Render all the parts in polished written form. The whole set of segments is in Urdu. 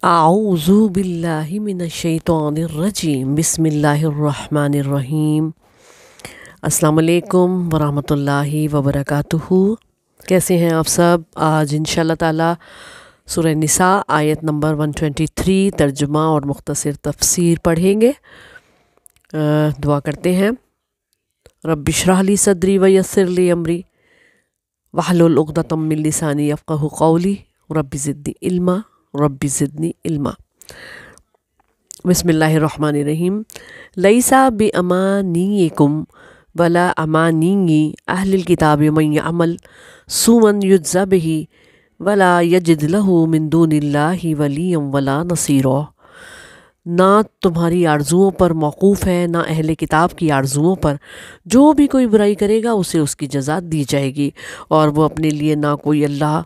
اعوذ باللہ من الشیطان الرجیم بسم اللہ الرحمن الرحیم۔ السلام علیکم ورحمۃ اللہ وبرکاتہ۔ کیسے ہیں آپ سب؟ آج انشاءاللہ تعالی سورہ نساء آیت نمبر 123 ترجمہ اور مختصر تفسیر پڑھیں گے۔ دعا کرتے ہیں۔ رب اشرح لی صدری ویسر لی امری واحلل عقدۃ من لسانی یفقہوا قولی رب زدنی علما۔ بسم اللہ الرحمن الرحیم۔ لیسا بامانیکم ولا امانی اہل الکتاب من یعمل سوءا یجزا بہ ولا یجد لہ من دون اللہ ولیا ولا نصیرا۔ نہ تمہاری آرزوؤں پر موقوف ہے، نہ اہل کتاب کی آرزوؤں پر۔ جو بھی کوئی برائی کرے گا اسے اس کی جزا دی جائے گی، اور وہ اپنے لیے نہ کوئی اللہ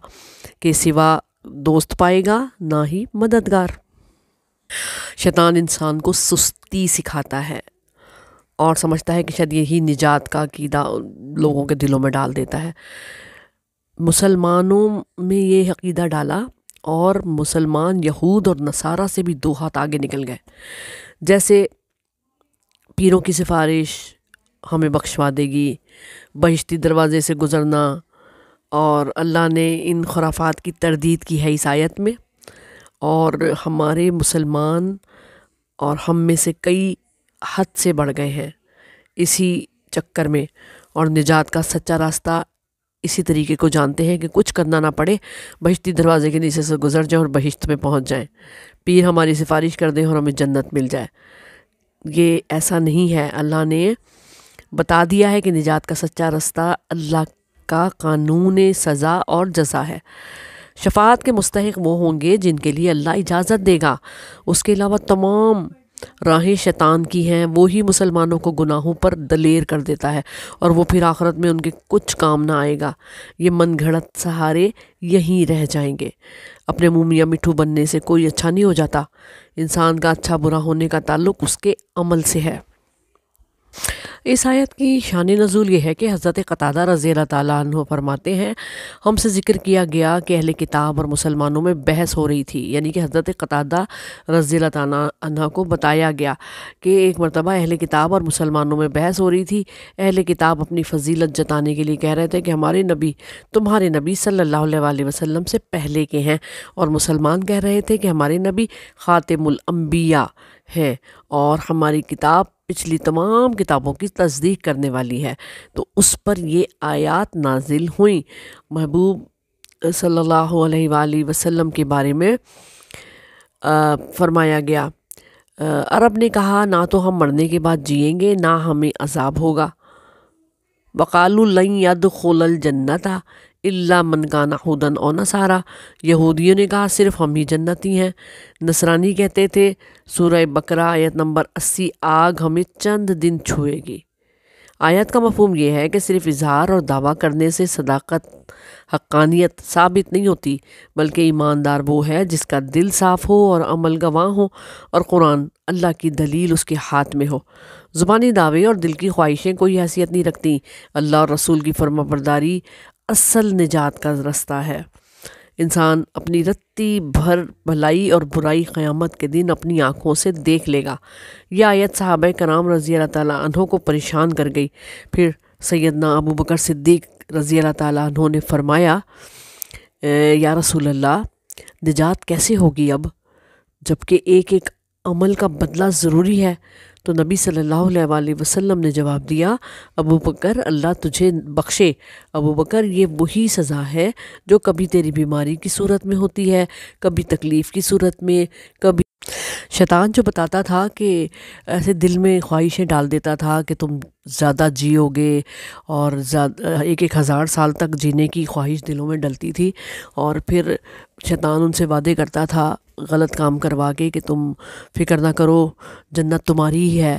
کے سوا دوست پائے گا نہ ہی مددگار۔ شیطان انسان کو سستی سکھاتا ہے اور سمجھتا ہے کہ شاید یہی نجات کا عقیدہ لوگوں کے دلوں میں ڈال دیتا ہے۔ مسلمانوں میں یہ عقیدہ ڈالا اور مسلمان یہود اور نصارہ سے بھی 2 ہاتھ آگے نکل گئے۔ جیسے پیروں کی سفارش ہمیں بخشوا دے گی، بہشتی دروازے سے گزرنا، اور اللہ نے ان خرافات کی تردید کی ہے اس آیت میں، اور ہمارے مسلمان اور ہم میں سے کئی حد سے بڑھ گئے ہیں اسی چکر میں، اور نجات کا سچا راستہ اسی طریقے کو جانتے ہیں کہ کچھ کرنا نہ پڑے، بہشتی دروازے کے نیچے سے گزر جائیں اور بہشت میں پہنچ جائیں، پیر ہماری سفارش کر دیں اور ہمیں جنت مل جائے۔ یہ ایسا نہیں ہے۔ اللہ نے بتا دیا ہے کہ نجات کا سچا راستہ اللہ کا قانون سزا اور جزا ہے۔ شفاعت کے مستحق وہ ہوں گے جن کے لیے اللہ اجازت دے گا۔ اس کے علاوہ تمام راہیں شیطان کی ہیں، وہی مسلمانوں کو گناہوں پر دلیر کر دیتا ہے، اور وہ پھر آخرت میں ان کے کچھ کام نہ آئے گا۔ یہ من گھڑت سہارے یہیں رہ جائیں گے۔ اپنے منہ میاں مٹھو بننے سے کوئی اچھا نہیں ہو جاتا۔ انسان کا اچھا برا ہونے کا تعلق اس کے عمل سے ہے۔ اس آیت کی شان نزول یہ ہے کہ حضرت قتادہ رضی اللہ تعالیٰ عنہ فرماتے ہیں، ہم سے ذکر کیا گیا کہ اہل کتاب اور مسلمانوں میں بحث ہو رہی تھی، یعنی کہ حضرت قتادہ رضی اللہ تعالیٰ عنہ کو بتایا گیا کہ ایک مرتبہ اہل کتاب اور مسلمانوں میں بحث ہو رہی تھی۔ اہل کتاب اپنی فضیلت جتانے کے لیے کہہ رہے تھے کہ ہمارے نبی تمہارے نبی صلی اللہ علیہ وسلم سے پہلے کے ہیں، اور مسلمان کہہ رہے تھے کہ ہمارے نبی خاتم الانبیاء ہے اور ہماری کتاب پچھلی تمام کتابوں کی تصدیق کرنے والی ہے۔ تو اس پر یہ آیات نازل ہوئیں، محبوب صلی اللہ علیہ وآلہ وسلم کے بارے میں فرمایا گیا۔ عرب نے کہا، نہ تو ہم مرنے کے بعد جئیں گے نہ ہمیں عذاب ہوگا۔ وقالوا لن يدخل الجنۃ الا من کان ھودا او نصارا۔ یہودیوں نے کہا صرف ہم ہی جنتی ہیں۔ نصرانی کہتے تھے، سورہ بقرہ آیت نمبر 80، آگ ہمیں چند دن چھوئے گی۔ آیت کا مفہوم یہ ہے کہ صرف اظہار اور دعویٰ کرنے سے صداقت، حقانیت ثابت نہیں ہوتی، بلکہ ایماندار وہ ہے جس کا دل صاف ہو اور عمل گواہ ہو، اور قرآن اللہ کی دلیل اس کے ہاتھ میں ہو۔ زبانی دعوے اور دل کی خواہشیں کوئی حیثیت نہیں رکھتی۔ اللہ اور رسول کی فرما برداری اصل نجات کا راستہ ہے۔ انسان اپنی رتی بھر بھلائی اور برائی قیامت کے دن اپنی آنکھوں سے دیکھ لے گا۔ یہ آیت صحابہ کرام رضی اللہ تعالیٰ عنہ کو پریشان کر گئی۔ پھر سیدنا ابو بکر صدیق رضی اللہ تعالیٰ عنہ نے فرمایا، یا رسول اللہ، نجات کیسے ہوگی اب جبکہ ایک ایک عمل کا بدلہ ضروری ہے؟ تو نبی صلی اللہ علیہ وآلہ وسلم نے جواب دیا، ابو بکر، اللہ تجھے بخشے، ابو بکر، یہ وہی سزا ہے جو کبھی تیری بیماری کی صورت میں ہوتی ہے، کبھی تکلیف کی صورت میں، کبھی شیطان جو بتاتا تھا کہ ایسے دل میں خواہشیں ڈال دیتا تھا کہ تم زیادہ جیو گے، اور 1000 سال تک جینے کی خواہش دلوں میں ڈلتی تھی، اور پھر شیطان ان سے وعدے کرتا تھا غلط کام کروا کے کہ تم فکر نہ کرو، جنت تمہاری ہی ہے،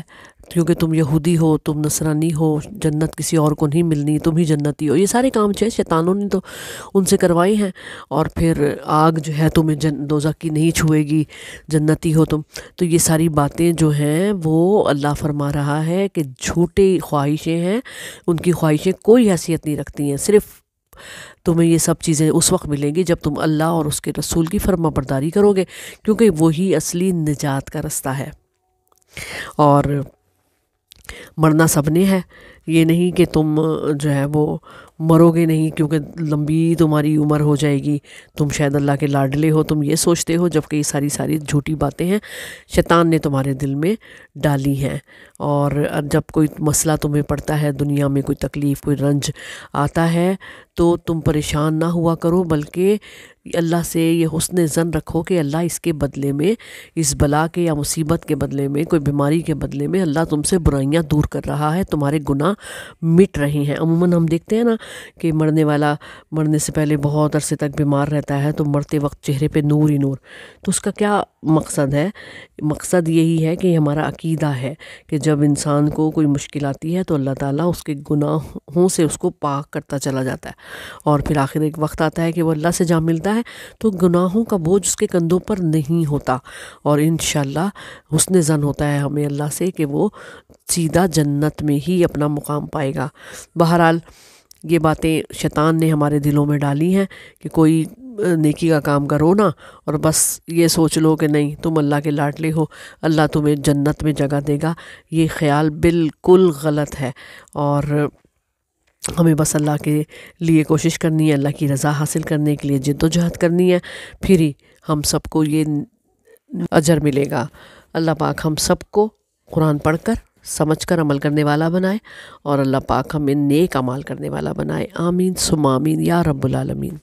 کیونکہ تم یہودی ہو، تم نصرانی ہو، جنت کسی اور کو نہیں ملنی، تم ہی جنتی ہو۔ یہ سارے کام شیطانوں نے تو ان سے کروائے ہیں، اور پھر آگ جو ہے تمہیں دوزخ کی نہیں چھوئے گی، جنتی ہو تم۔ تو یہ ساری باتیں جو ہیں وہ اللہ فرما رہا ہے کہ جھوٹی خواہشیں ہیں، ان کی خواہشیں کوئی حیثیت نہیں رکھتی ہیں، صرف تمہیں یہ سب چیزیں اس وقت ملیں گی جب تم اللہ اور اس کے رسول کی فرما برداری کرو گے، کیونکہ وہی اصلی نجات کا رستہ ہے۔ اور مرنا سب نے ہے، یہ نہیں کہ تم جو ہے وہ مرو گے نہیں کیونکہ لمبی تمہاری عمر ہو جائے گی، تم شاید اللہ کے لاڈلے ہو، تم یہ سوچتے ہو، جبکہ یہ ساری جھوٹی باتیں ہیں شیطان نے تمہارے دل میں ڈالی ہیں۔ اور جب کوئی مسئلہ تمہیں پڑتا ہے، دنیا میں کوئی تکلیف، کوئی رنج آتا ہے، تو تم پریشان نہ ہوا کرو، بلکہ اللہ سے یہ حسن ظن رکھو کہ اللہ اس کے بدلے میں، اس بلا کے یا مصیبت کے بدلے میں، کوئی بیماری کے بدلے میں اللہ تم سے برائیاں دور کر رہا ہے، تمہارے گناہ مٹ رہے ہیں۔ عموماً ہم دیکھتے ہیں نا کہ مرنے والا مرنے سے پہلے بہت عرصے تک بیمار رہتا ہے، تو مرتے وقت چہرے پہ نور ہی نور، تو اس کا کیا مقصد ہے؟ مقصد یہی ہے کہ ہمارا عقیدہ ہے کہ جب انسان کو کوئی مشکل آتی ہے تو اللہ تعالیٰ اس کے گناہوں سے اس کو پاک کرتا چلا جاتا ہے، اور پھر آخر ایک وقت آتا ہے کہ وہ اللہ سے جا ملتا ہے تو گناہوں کا بوجھ اس کے کندھوں پر نہیں ہوتا، اور انشاءاللہ حسن ظن ہوتا ہے ہمیں اللہ سے کہ وہ سیدھا جنت میں ہی اپنا مقام پائے گا۔ بہرحال یہ باتیں شیطان نے ہمارے دلوں میں ڈالی ہیں کہ کوئی نیکی کا کام کرو نا اور بس یہ سوچ لو کہ نہیں تم اللہ کے لاڈلے ہو، اللہ تمہیں جنت میں جگہ دے گا۔ یہ خیال بالکل غلط ہے، اور ہمیں بس اللہ کے لیے کوشش کرنی ہے، اللہ کی رضا حاصل کرنے کے لیے جد و جہد کرنی ہے، پھر ہی ہم سب کو یہ اجر ملے گا۔ اللہ پاک ہم سب کو قرآن پڑھ کر سمجھ کر عمل کرنے والا بنائے، اور اللہ پاک ہمیں نیک اعمال کرنے والا بنائے۔ آمین ثم آمین یا رب العالمین۔